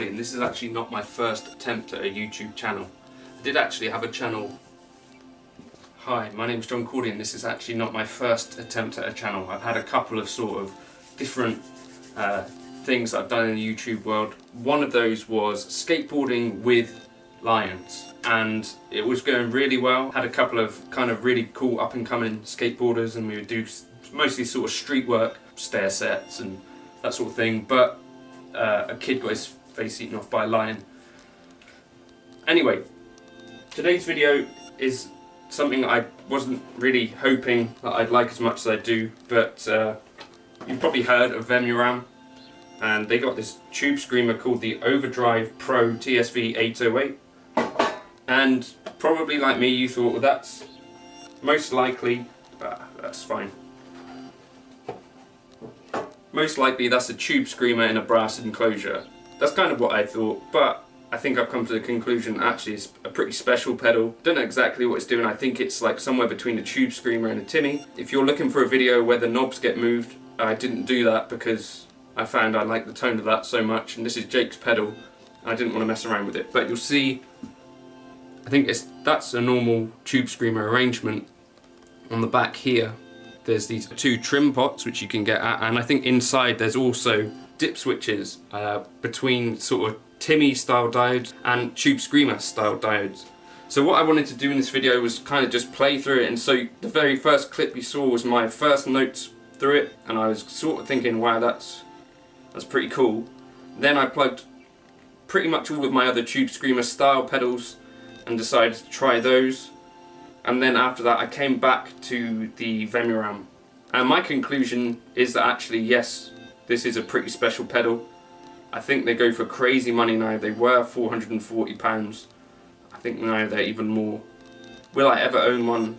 And this is actually not my first attempt at a YouTube channel. I did actually have a channel. Hi, my name's John Cordy and this is actually not my first attempt at a channel. I've had a couple of sort of different things that I've done in the YouTube world. One of those was skateboarding with lions, and it was going really well. Had a couple of kind of really cool up and coming skateboarders, and we would do mostly sort of street work, stair sets and that sort of thing, but a kid got his face eaten off by a lion. Anyway, today's video is something I wasn't really hoping that I'd like as much as I do, but you've probably heard of Vemuram, and they got this tube screamer called the Overdrive Pro TSV808, and probably like me you thought, well, that's most likely, that's fine. Most likely that's a tube screamer in a brass enclosure. That's kind of what I thought, but I think I've come to the conclusion actually it's a pretty special pedal. Don't know exactly what it's doing. I think it's like somewhere between a tube screamer and a Timmy. If you're looking for a video where the knobs get moved, I didn't do that because I found I like the tone of that so much, and this is Jake's pedal. I didn't want to mess around with it, but you'll see, I think that's a normal tube screamer arrangement. On the back here, there's these two trim pots which you can get at, and I think inside there's also dip switches between sort of Timmy style diodes and tube screamer style diodes. So what I wanted to do in this video was kind of just play through it, and so the very first clip you saw was my first notes through it, and I was sort of thinking, wow, that's pretty cool. Then I plugged pretty much all of my other tube screamer style pedals and decided to try those, and then after that I came back to the Vemuram, and my conclusion is that actually yes, this is a pretty special pedal. I think they go for crazy money now. They were £440. I think now they're even more. Will I ever own one?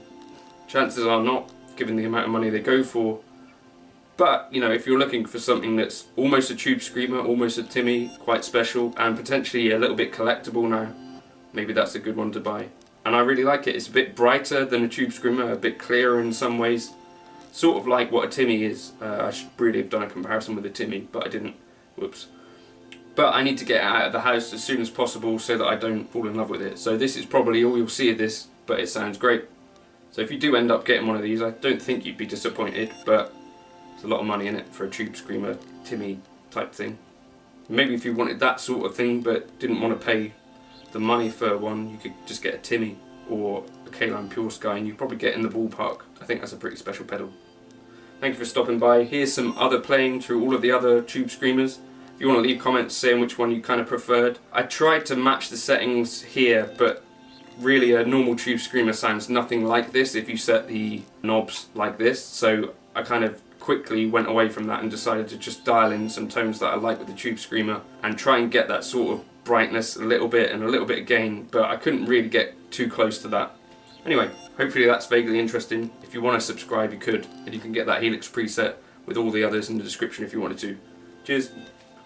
Chances are not, given the amount of money they go for. But, you know, if you're looking for something that's almost a tube screamer, almost a Timmy, quite special, and potentially a little bit collectible now, maybe that's a good one to buy. And I really like it. It's a bit brighter than a tube screamer, a bit clearer in some ways. Sort of like what a Timmy is. I should really have done a comparison with a Timmy, but I didn't. Whoops. But I need to get it out of the house as soon as possible so that I don't fall in love with it. So this is probably all you'll see of this, but it sounds great. So if you do end up getting one of these, I don't think you'd be disappointed, but there's a lot of money in it for a tube screamer, Timmy type thing. Maybe if you wanted that sort of thing but didn't want to pay the money for one, you could just get a Timmy or a K-Line Pure Sky, and you'd probably get in the ballpark. I think that's a pretty special pedal. Thank you for stopping by. Here's some other playing through all of the other tube screamers. If you want to leave comments saying which one you kind of preferred. I tried to match the settings here, but really a normal tube screamer sounds nothing like this if you set the knobs like this, so I kind of quickly went away from that and decided to just dial in some tones that I like with the tube screamer and try and get that sort of brightness a little bit and a little bit of gain, but I couldn't really get too close to that. Anyway, hopefully that's vaguely interesting. If you want to subscribe, you could, and you can get that Helix preset with all the others in the description if you wanted to. Cheers.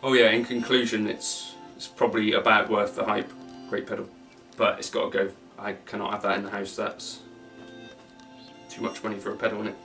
Oh yeah, in conclusion, it's probably about worth the hype. Great pedal, but it's got to go. I cannot have that in the house. That's too much money for a pedal, isn't it?